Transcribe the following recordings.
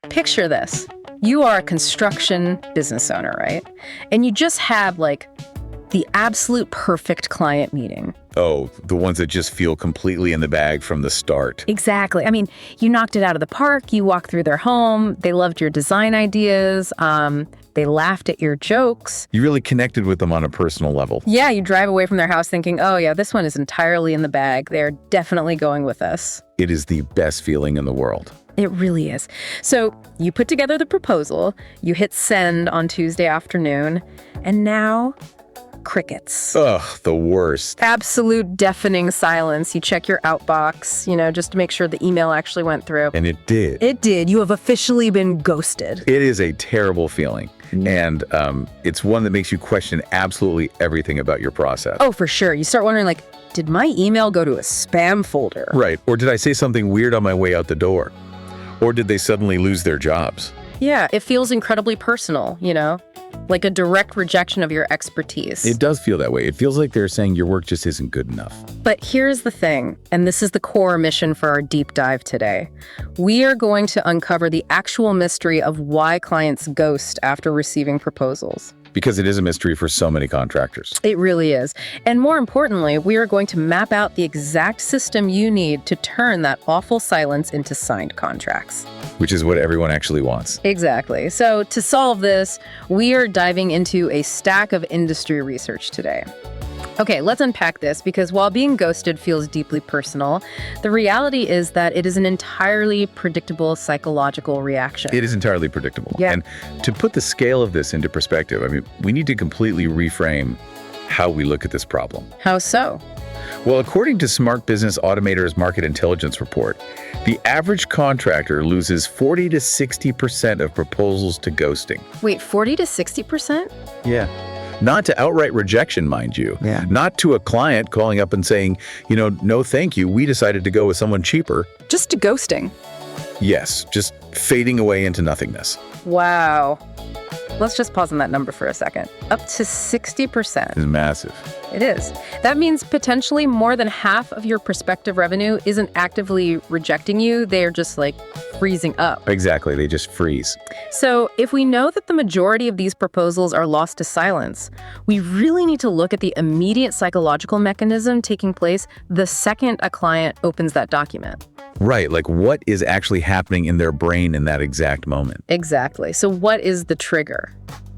Picture this. You are a construction business owner, right? And you just had like the absolute perfect client meeting. Oh, the ones that just feel completely in the bag from the start. Exactly. I mean, you knocked it out of the park. You walked through their home. They loved your design ideas. They laughed at your jokes. You really connected with them on a personal level. Yeah, you drive away from their house thinking, oh yeah, this one is entirely in the bag. They're definitely going with us. It is the best feeling in the world. It really is. So you put together the proposal, you hit send on Tuesday afternoon, and now crickets. Ugh, the worst. Absolute deafening silence. You check your outbox, just to make sure the email actually went through. And it did. It did. You have officially been ghosted. It is a terrible feeling. And it's one that makes you question absolutely everything about your process. Oh, for sure. You start wondering, did my email go to a spam folder? Right. Or did I say something weird on my way out the door? Or did they suddenly lose their jobs? Yeah, it feels incredibly personal, like a direct rejection of your expertise. It does feel that way. It feels like they're saying your work just isn't good enough. But here's the thing, and this is the core mission for our deep dive today. We are going to uncover the actual mystery of why clients ghost after receiving proposals. Because it is a mystery for so many contractors. It really is. And more importantly, we are going to map out the exact system you need to turn that awful silence into signed contracts. Which is what everyone actually wants. Exactly. So to solve this, we are diving into a stack of industry research today. Okay, let's unpack this because while being ghosted feels deeply personal, the reality is that it is an entirely predictable psychological reaction. It is entirely predictable. Yeah. And to put the scale of this into perspective, we need to completely reframe how we look at this problem. How so? Well, according to Smart Business Automator's Market Intelligence report, the average contractor loses 40 to 60% of proposals to ghosting. Wait, 40 to 60%? Yeah. Not to outright rejection, mind you. Yeah. Not to a client calling up and saying, no, thank you. We decided to go with someone cheaper. Just to ghosting. Yes, just fading away into nothingness. Wow. Let's just pause on that number for a second. Up to 60%. It's massive. It is. That means potentially more than half of your prospective revenue isn't actively rejecting you. They're just freezing up. Exactly. They just freeze. So if we know that the majority of these proposals are lost to silence, we really need to look at the immediate psychological mechanism taking place the second a client opens that document. Right. What is actually happening in their brain in that exact moment? Exactly. So what is the trigger?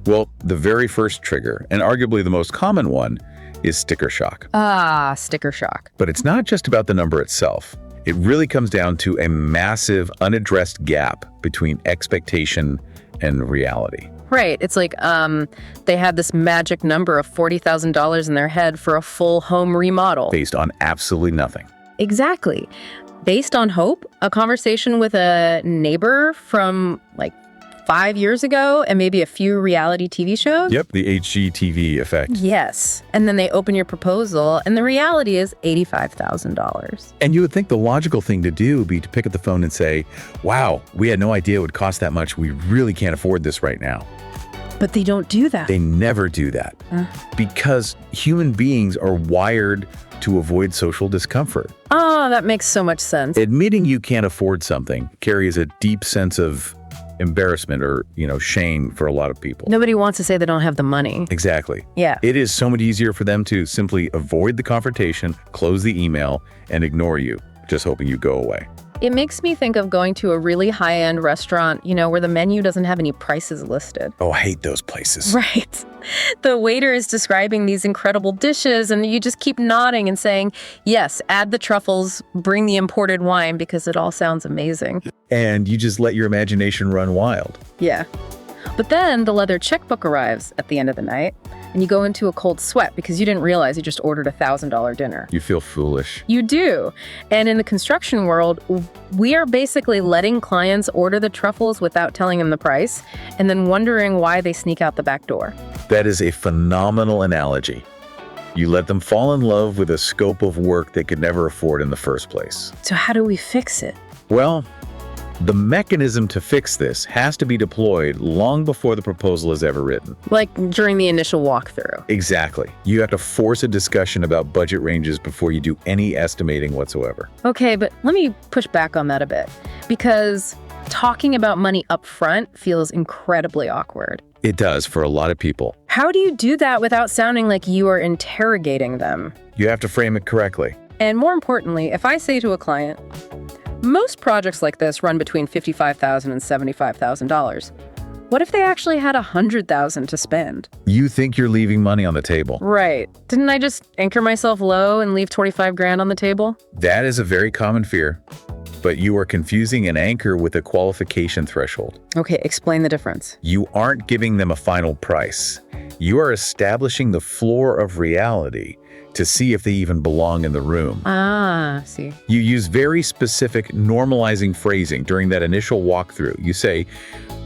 Well, the very first trigger, and arguably the most common one, is sticker shock. Ah, sticker shock. But it's not just about the number itself. It really comes down to a massive unaddressed gap between expectation and reality. Right. It's they had this magic number of $40,000 in their head for a full home remodel. Based on absolutely nothing. Exactly. Based on hope, a conversation with a neighbor from 5 years ago and maybe a few reality TV shows. Yep, the HGTV effect. Yes. And then they open your proposal and the reality is $85,000. And you would think the logical thing to do would be to pick up the phone and say, wow, we had no idea it would cost that much. We really can't afford this right now. But they don't do that. They never do that because human beings are wired to avoid social discomfort. Oh, that makes so much sense. Admitting you can't afford something carries a deep sense of embarrassment or, shame for a lot of people. Nobody wants to say they don't have the money. Exactly. Yeah. It is so much easier for them to simply avoid the confrontation, close the email, and ignore you, just hoping you go away. It makes me think of going to a really high-end restaurant, where the menu doesn't have any prices listed. Oh, I hate those places. Right. The waiter is describing these incredible dishes, and you just keep nodding and saying, yes, add the truffles, bring the imported wine, because it all sounds amazing. And you just let your imagination run wild. Yeah. But then the leather checkbook arrives at the end of the night, and you go into a cold sweat because you didn't realize you just ordered a $1,000 dinner. You feel foolish. You do. And in the construction world, we are basically letting clients order the truffles without telling them the price, and then wondering why they sneak out the back door. That is a phenomenal analogy. You let them fall in love with a scope of work they could never afford in the first place. So how do we fix it? Well, the mechanism to fix this has to be deployed long before the proposal is ever written. Like during the initial walkthrough. Exactly. You have to force a discussion about budget ranges before you do any estimating whatsoever. Okay, but let me push back on that a bit. Because talking about money up front feels incredibly awkward. It does for a lot of people. How do you do that without sounding like you are interrogating them? You have to frame it correctly. And more importantly, if I say to a client, most projects like this run between $55,000 and $75,000. What if they actually had $100,000 to spend? You think you're leaving money on the table. Right. Didn't I just anchor myself low and leave 25 grand on the table? That is a very common fear, but you are confusing an anchor with a qualification threshold. Okay, explain the difference. You aren't giving them a final price. You are establishing the floor of reality to see if they even belong in the room. Ah, see. You use very specific normalizing phrasing during that initial walkthrough. You say,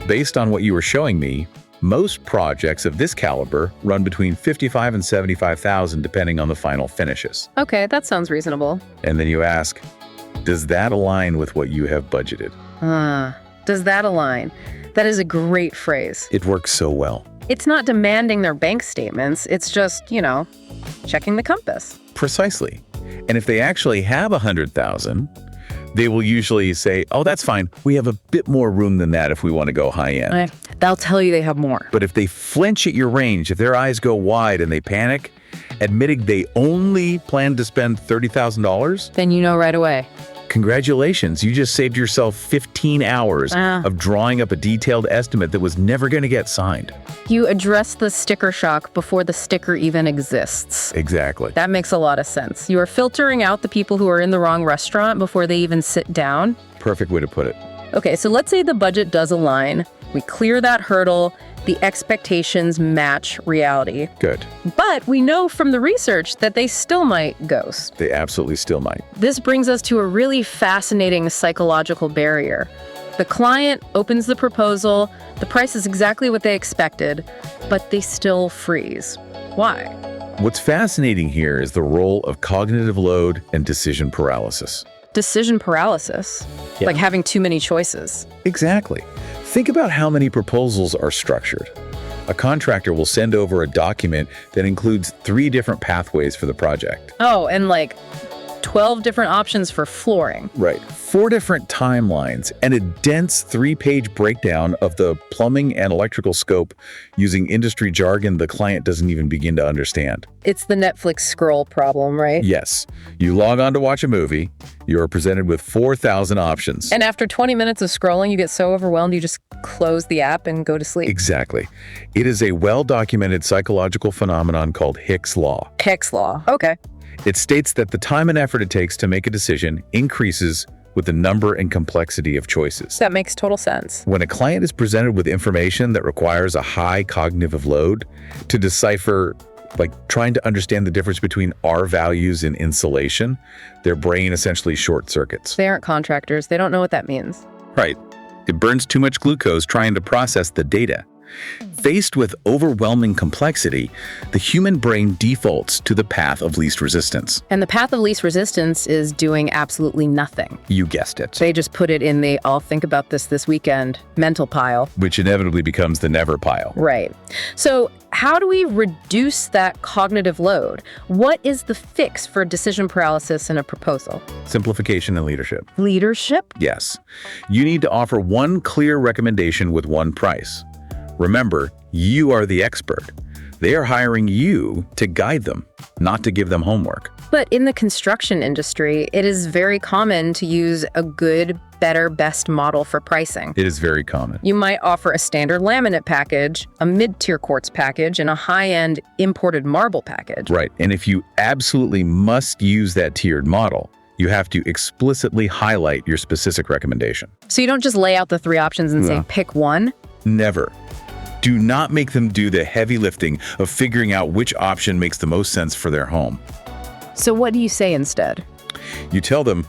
based on what you were showing me, most projects of this caliber run between $55,000 and $75,000 depending on the final finishes. Okay, that sounds reasonable. And then you ask, does that align with what you have budgeted? Does that align? That is a great phrase. It works so well. It's not demanding their bank statements. It's just, checking the compass. Precisely. And if they actually have $100,000, they will usually say, oh, that's fine. We have a bit more room than that if we want to go high end. They'll tell you they have more. But if they flinch at your range, if their eyes go wide and they panic, admitting they only plan to spend $30,000, then you know right away. congratulations, you just saved yourself 15 hours of drawing up a detailed estimate that was never going to get signed. You address the sticker shock before the sticker even exists. Exactly. That makes a lot of sense. You are filtering out the people who are in the wrong restaurant before they even sit down. Perfect way to put it. Okay, so let's say the budget does align. We clear that hurdle. The expectations match reality. Good. But we know from the research that they still might ghost. They absolutely still might. This brings us to a really fascinating psychological barrier. The client opens the proposal, the price is exactly what they expected, but they still freeze. Why? What's fascinating here is the role of cognitive load and decision paralysis. Decision paralysis, like having too many choices. Exactly. Think about how many proposals are structured. A contractor will send over a document that includes 3 different pathways for the project. Oh, and like 12 different options for flooring. Right. 4 different timelines and a dense 3-page breakdown of the plumbing and electrical scope using industry jargon the client doesn't even begin to understand. It's the Netflix scroll problem, right? Yes. You log on to watch a movie, you are presented with 4,000 options. And after 20 minutes of scrolling, you get so overwhelmed you just close the app and go to sleep. Exactly. It is a well-documented psychological phenomenon called Hick's Law. Hick's Law. Okay. It states that the time and effort it takes to make a decision increases with the number and complexity of choices. That makes total sense. When a client is presented with information that requires a high cognitive load to decipher, like trying to understand the difference between R values and insulation, their brain essentially short circuits. They aren't contractors. They don't know what that means. Right. It burns too much glucose trying to process the data. Faced with overwhelming complexity, the human brain defaults to the path of least resistance. And the path of least resistance is doing absolutely nothing. You guessed it. They just put it in the I'll think about this weekend mental pile. Which inevitably becomes the never pile. Right. So how do we reduce that cognitive load? What is the fix for decision paralysis in a proposal? Simplification and leadership. Leadership? Yes. You need to offer one clear recommendation with one price. Remember, you are the expert. They are hiring you to guide them, not to give them homework. But in the construction industry, it is very common to use a good, better, best model for pricing. It is very common. You might offer a standard laminate package, a mid-tier quartz package, and a high-end imported marble package. Right. And if you absolutely must use that tiered model, you have to explicitly highlight your specific recommendation. So you don't just lay out the 3 options and say, pick one? Never. Do not make them do the heavy lifting of figuring out which option makes the most sense for their home. So what do you say instead? You tell them,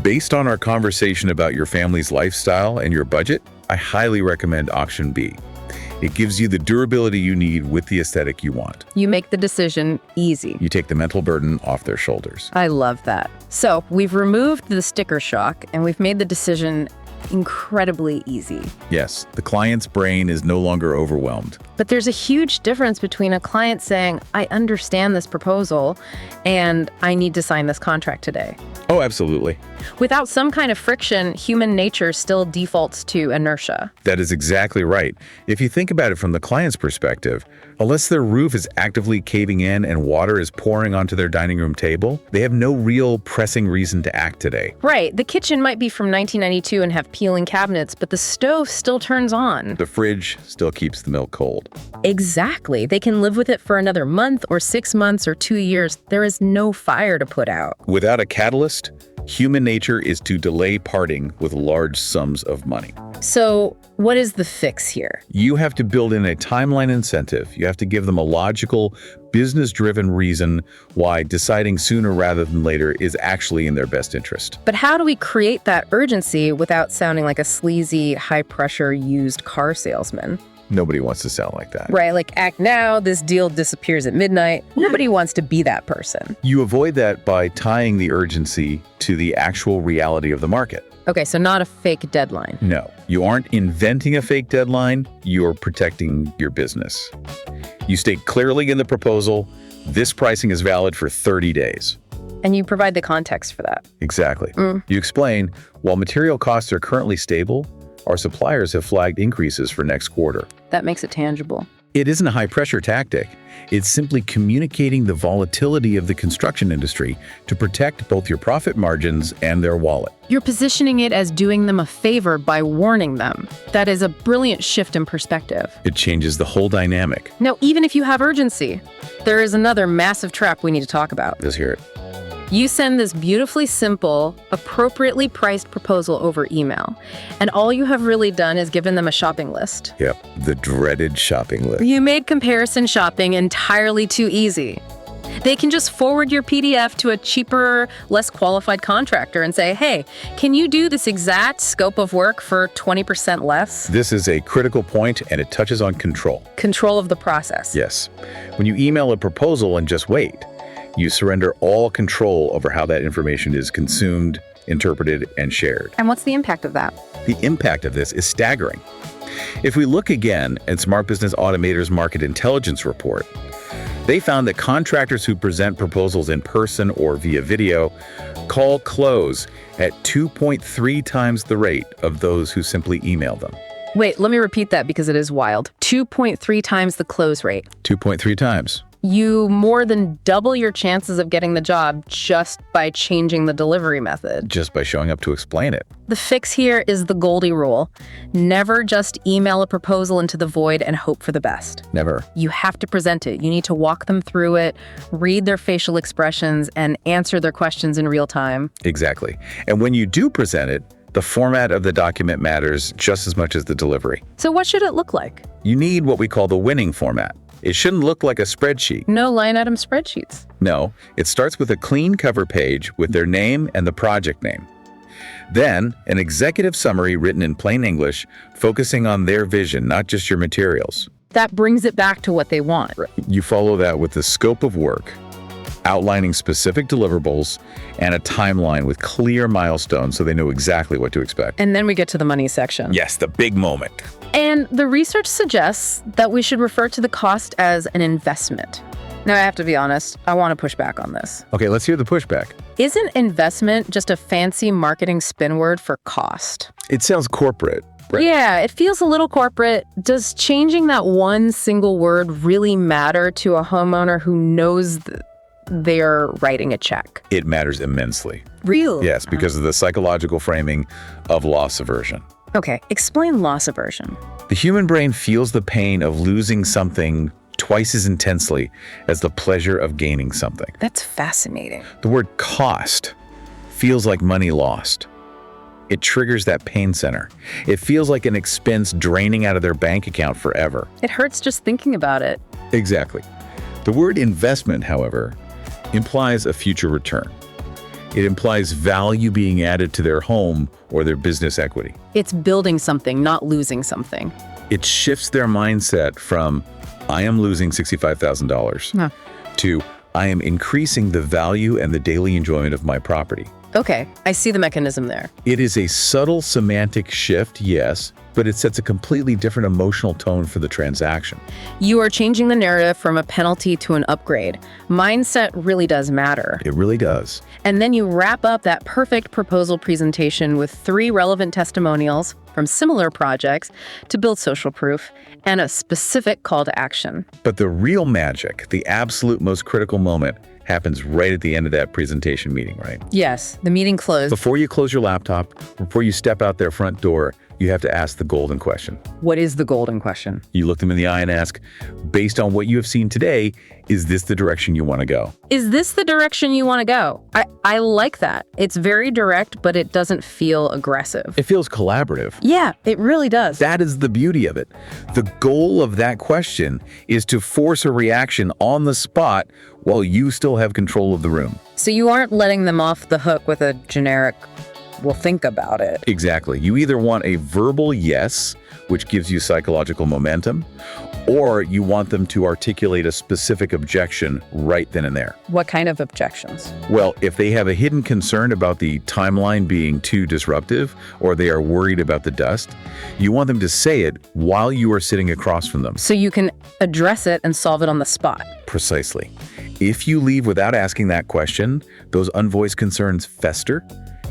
based on our conversation about your family's lifestyle and your budget, I highly recommend option B. It gives you the durability you need with the aesthetic you want. You make the decision easy. You take the mental burden off their shoulders. I love that. So we've removed the sticker shock and we've made the decision incredibly easy. Yes, the client's brain is no longer overwhelmed. But there's a huge difference between a client saying, I understand this proposal and I need to sign this contract today. Oh, absolutely. Without some kind of friction, human nature still defaults to inertia. That is exactly right. If you think about it from the client's perspective, unless their roof is actively caving in and water is pouring onto their dining room table, they have no real pressing reason to act today. Right, the kitchen might be from 1992 and have peeling cabinets, but the stove still turns on. The fridge still keeps the milk cold. Exactly. They can live with it for another month or 6 months or 2 years. There is no fire to put out. Without a catalyst, human nature is to delay parting with large sums of money. So, what is the fix here? You have to build in a timeline incentive. You have to give them a logical, business-driven reason why deciding sooner rather than later is actually in their best interest. But how do we create that urgency without sounding like a sleazy, high-pressure used car salesman? Nobody wants to sound like that. Right, like act now, this deal disappears at midnight. Nobody wants to be that person. You avoid that by tying the urgency to the actual reality of the market. Okay, so not a fake deadline. No, you aren't inventing a fake deadline, you're protecting your business. You state clearly in the proposal, this pricing is valid for 30 days. And you provide the context for that. Exactly. You explain, while material costs are currently stable, our suppliers have flagged increases for next quarter. That makes it tangible. It isn't a high-pressure tactic. It's simply communicating the volatility of the construction industry to protect both your profit margins and their wallet. You're positioning it as doing them a favor by warning them. That is a brilliant shift in perspective. It changes the whole dynamic. Now, even if you have urgency, there is another massive trap we need to talk about. Let's hear it. You send this beautifully simple, appropriately priced proposal over email, and all you have really done is given them a shopping list. Yep, the dreaded shopping list. You made comparison shopping entirely too easy. They can just forward your PDF to a cheaper, less qualified contractor and say, hey, can you do this exact scope of work for 20% less? This is a critical point, and it touches on control. Control of the process. Yes. When you email a proposal and just wait, you surrender all control over how that information is consumed, interpreted, and shared. And what's the impact of that? The impact of this is staggering. If we look again at Smart Business Automator's Market Intelligence Report, they found that contractors who present proposals in person or via video call close at 2.3 times the rate of those who simply email them. Wait, let me repeat that because it is wild. 2.3 times the close rate. 2.3 times. You more than double your chances of getting the job just by changing the delivery method. Just by showing up to explain it. The fix here is the Goldie rule. Never just email a proposal into the void and hope for the best. Never. You have to present it. You need to walk them through it, read their facial expressions, and answer their questions in real time. Exactly. And when you do present it, the format of the document matters just as much as the delivery. So what should it look like? You need what we call the winning format. It shouldn't look like a spreadsheet. No line item spreadsheets. No, it starts with a clean cover page with their name and the project name. Then, an executive summary written in plain English, focusing on their vision, not just your materials. That brings it back to what they want. You follow that with the scope of work, outlining specific deliverables, and a timeline with clear milestones so they know exactly what to expect. And then we get to the money section. Yes, the big moment. And the research suggests that we should refer to the cost as an investment. Now, I have to be honest, I want to push back on this. Okay, let's hear the pushback. Isn't investment just a fancy marketing spin word for cost? It sounds corporate. Right. Yeah, it feels a little corporate. Does changing that one single word really matter to a homeowner who knows they're writing a check? It matters immensely. Really? Yes, because of the psychological framing of loss aversion. Okay, explain loss aversion. The human brain feels the pain of losing something twice as intensely as the pleasure of gaining something. That's fascinating. The word cost feels like money lost. It triggers that pain center. It feels like an expense draining out of their bank account forever. It hurts just thinking about it. Exactly. The word investment, however, implies a future return. It implies value being added to their home or their business equity. It's building something, not losing something. It shifts their mindset from, I am losing $65,000 to, I am increasing the value and the daily enjoyment of my property. Okay, I see the mechanism there. It is a subtle semantic shift, yes, but it sets a completely different emotional tone for the transaction. You are changing the narrative from a penalty to an upgrade. Mindset really does matter. It really does. And then you wrap up that perfect proposal presentation with 3 relevant testimonials from similar projects to build social proof and a specific call to action. But the real magic, the absolute most critical moment, happens right at the end of that presentation meeting, right? Yes, the meeting closed. Before you close your laptop, before you step out their front door, you have to ask the golden question. What is the golden question? You look them in the eye and ask, based on what you have seen today, is this the direction you want to go? Is this the direction you want to go? I like that. It's very direct, but it doesn't feel aggressive. It feels collaborative. Yeah, it really does. That is the beauty of it. The goal of that question is to force a reaction on the spot while you still have control of the room. So you aren't letting them off the hook with a generic, "we'll think about it." Exactly. You either want a verbal yes, which gives you psychological momentum, or you want them to articulate a specific objection right then and there. What kind of objections? Well, if they have a hidden concern about the timeline being too disruptive, or they are worried about the dust, you want them to say it while you are sitting across from them. So you can address it and solve it on the spot. Precisely. If you leave without asking that question, those unvoiced concerns fester,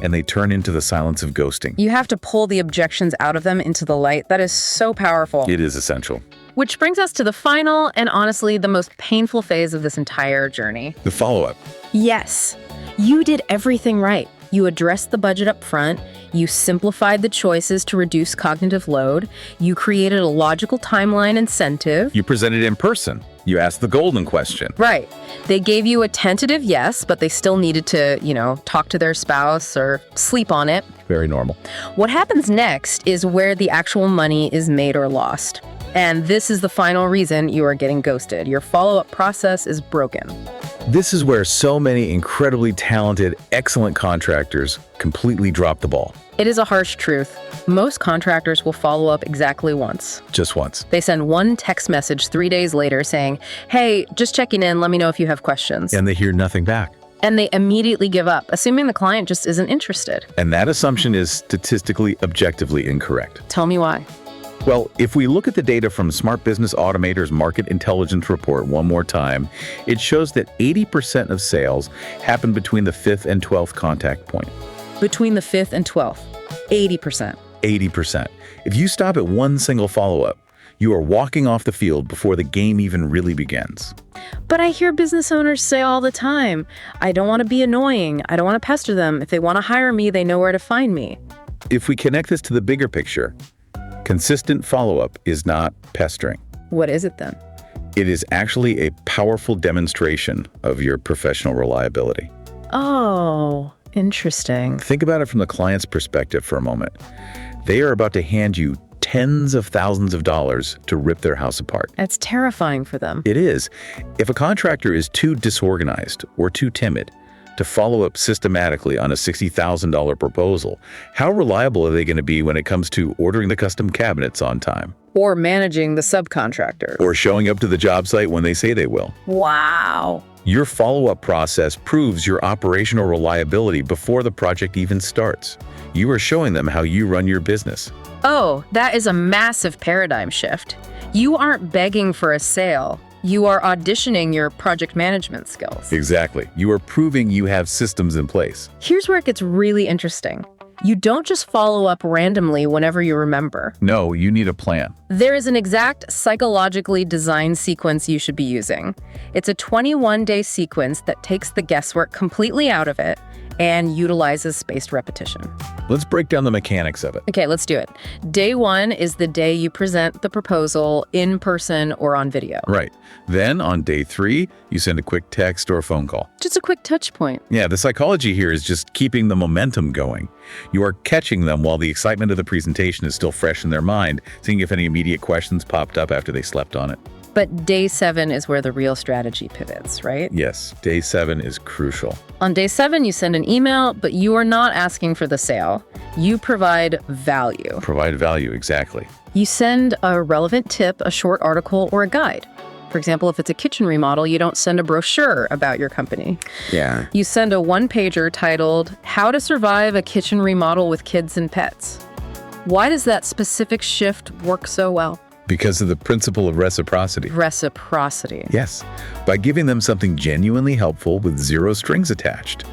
and they turn into the silence of ghosting. You have to pull the objections out of them into the light. That is so powerful. It is essential. Which brings us to the final and honestly the most painful phase of this entire journey. The follow-up. Yes, you did everything right. You addressed the budget up front, you simplified the choices to reduce cognitive load, you created a logical timeline incentive. You presented in person. You asked the golden question. Right. They gave you a tentative yes, but they still needed to, talk to their spouse or sleep on it. Very normal. What happens next is where the actual money is made or lost. And this is the final reason you are getting ghosted. Your follow-up process is broken. This is where so many incredibly talented, excellent contractors completely drop the ball. It is a harsh truth. Most contractors will follow up exactly once. Just once. They send one text message 3 days later saying, "Hey, just checking in, let me know if you have questions." And they hear nothing back. And they immediately give up, assuming the client just isn't interested. And that assumption is statistically, objectively incorrect. Tell me why. Well, if we look at the data from Smart Business Automator's Market Intelligence Report one more time, it shows that 80% of sales happen between the 5th and 12th contact point. Between the 5th and 12th, 80%. 80%. If you stop at one single follow-up, you are walking off the field before the game even really begins. But I hear business owners say all the time, "I don't want to be annoying. I don't want to pester them. If they want to hire me, they know where to find me." If we connect this to the bigger picture, consistent follow-up is not pestering. What is it then? It is actually a powerful demonstration of your professional reliability. Oh, interesting. Think about it from the client's perspective for a moment. They are about to hand you tens of thousands of dollars to rip their house apart. That's terrifying for them. It is. If a contractor is too disorganized or too timid to follow up systematically on a $60,000 proposal, how reliable are they going to be when it comes to ordering the custom cabinets on time? Or managing the subcontractor. Or showing up to the job site when they say they will? Wow. Your follow-up process proves your operational reliability before the project even starts. You are showing them how you run your business. Oh, that is a massive paradigm shift. You aren't begging for a sale. You are auditioning your project management skills. Exactly. You are proving you have systems in place. Here's where it gets really interesting. You don't just follow up randomly whenever you remember. No, you need a plan. There is an exact psychologically designed sequence you should be using. It's a 21-day sequence that takes the guesswork completely out of it and utilizes spaced repetition. Let's break down the mechanics of it. Okay, let's do it. Day 1 is the day you present the proposal in person or on video. Right. Then on day 3, you send a quick text or a phone call. Just a quick touch point. Yeah, the psychology here is just keeping the momentum going. You are catching them while the excitement of the presentation is still fresh in their mind, seeing if any immediate questions popped up after they slept on it. But day 7 is where the real strategy pivots, right? Yes, day 7 is crucial. On day 7, you send an email, but you are not asking for the sale. You provide value. Provide value, exactly. You send a relevant tip, a short article, or a guide. For example, if it's a kitchen remodel, you don't send a brochure about your company. Yeah. You send a one-pager titled, How to Survive a Kitchen Remodel with Kids and Pets. Why does that specific shift work so well? Because of the principle of reciprocity. Reciprocity. Yes. By giving them something genuinely helpful with zero strings attached,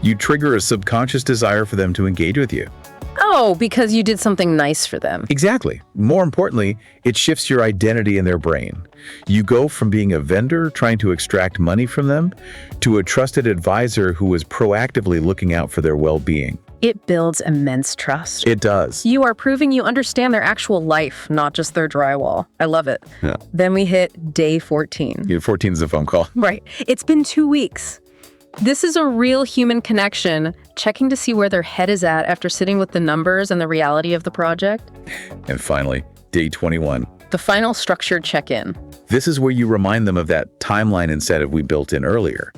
you trigger a subconscious desire for them to engage with you. Oh, because you did something nice for them. Exactly. More importantly, it shifts your identity in their brain. You go from being a vendor trying to extract money from them to a trusted advisor who is proactively looking out for their well-being. It builds immense trust. It does. You are proving you understand their actual life, not just their drywall. I love it. Yeah. Then we hit day 14. 14 is a phone call. Right. It's been 2 weeks. This is a real human connection, checking to see where their head is at after sitting with the numbers and the reality of the project. And finally, day 21. The final structured check-in. This is where you remind them of that timeline incentive we built in earlier.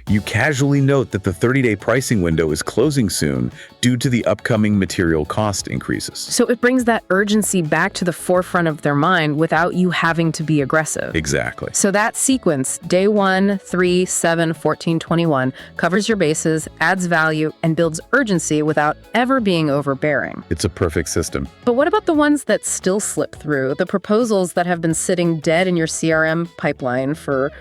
You casually note that the 30-day pricing window is closing soon due to the upcoming material cost increases. So it brings that urgency back to the forefront of their mind without you having to be aggressive. Exactly. So that sequence, day 1, 3, 7, 14, 21, covers your bases, adds value, and builds urgency without ever being overbearing. It's a perfect system. But what about the ones that still slip through? The proposals that have been sitting dead in your CRM pipeline for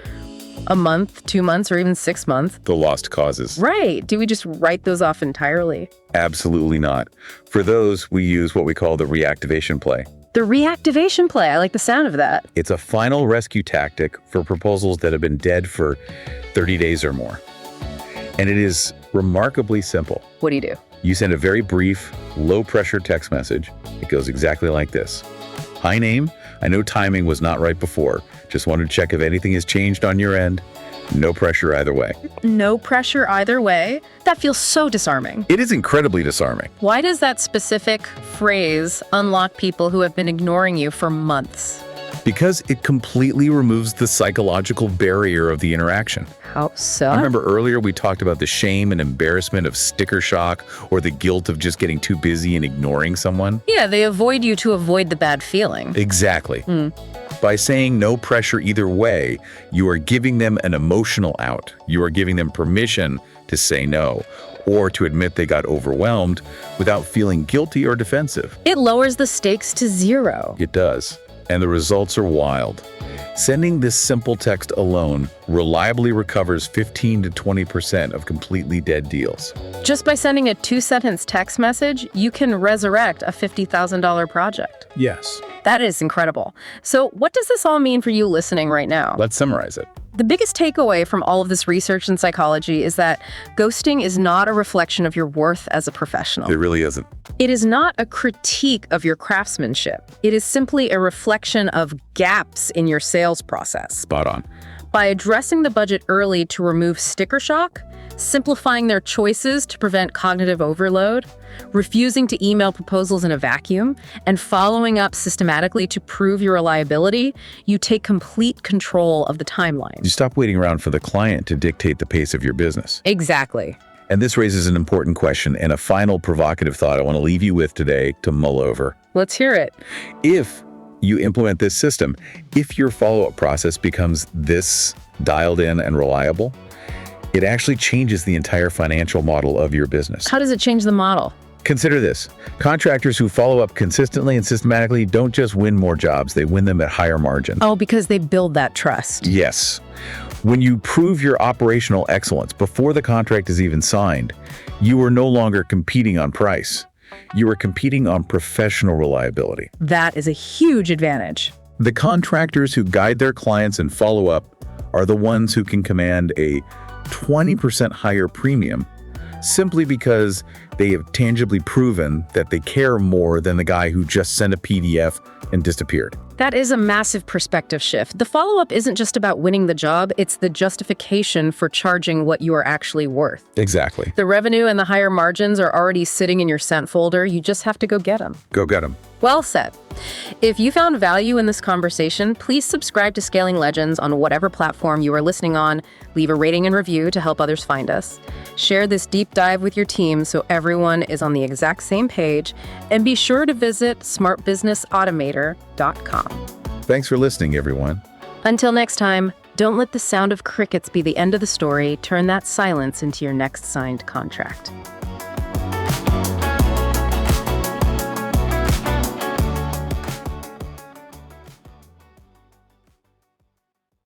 a month, 2 months, or even 6 months? The lost causes. Right. Do we just write those off entirely? Absolutely not. For those, we use what we call the reactivation play. The reactivation play. I like the sound of that. It's a final rescue tactic for proposals that have been dead for 30 days or more. And it is remarkably simple. What do you do? You send a very brief, low-pressure text message. It goes exactly like this. Hi, name. I know timing was not right before. Just wanted to check if anything has changed on your end. No pressure either way. No pressure either way? That feels so disarming. It is incredibly disarming. Why does that specific phrase unlock people who have been ignoring you for months? Because it completely removes the psychological barrier of the interaction. How so? I remember earlier we talked about the shame and embarrassment of sticker shock or the guilt of just getting too busy and ignoring someone. Yeah, they avoid you to avoid the bad feeling. Exactly. By saying no pressure either way, you are giving them an emotional out. You are giving them permission to say no or to admit they got overwhelmed without feeling guilty or defensive. It lowers the stakes to 0. It does. And the results are wild. Sending this simple text alone reliably recovers 15 to 20% of completely dead deals. Just by sending a 2-sentence text message, you can resurrect a $50,000 project. Yes. That is incredible. So what does this all mean for you listening right now? Let's summarize it. The biggest takeaway from all of this research in psychology is that ghosting is not a reflection of your worth as a professional. It really isn't. It is not a critique of your craftsmanship. It is simply a reflection of gaps in your sales process. Spot on. By addressing the budget early to remove sticker shock, simplifying their choices to prevent cognitive overload, refusing to email proposals in a vacuum, and following up systematically to prove your reliability, you take complete control of the timeline. You stop waiting around for the client to dictate the pace of your business. Exactly. And this raises an important question and a final provocative thought I want to leave you with today to mull over. Let's hear it. If you implement this system, if your follow-up process becomes this dialed in and reliable, it actually changes the entire financial model of your business. How does it change the model? Consider this. Contractors who follow up consistently and systematically don't just win more jobs, they win them at higher margins. Oh, because they build that trust. Yes. When you prove your operational excellence before the contract is even signed, you are no longer competing on price. You are competing on professional reliability. That is a huge advantage. The contractors who guide their clients and follow up are the ones who can command a 20% higher premium simply because they have tangibly proven that they care more than the guy who just sent a PDF and disappeared. That is a massive perspective shift. The follow-up isn't just about winning the job, it's the justification for charging what you are actually worth. Exactly. The revenue and the higher margins are already sitting in your sent folder. You just have to go get them. Go get them. Well said. If you found value in this conversation, please subscribe to Scaling Legends on whatever platform you are listening on. Leave a rating and review to help others find us. Share this deep dive with your team so everyone is on the exact same page. And be sure to visit smartbusinessautomator.com. Thanks for listening, everyone. Until next time, don't let the sound of crickets be the end of the story. Turn that silence into your next signed contract.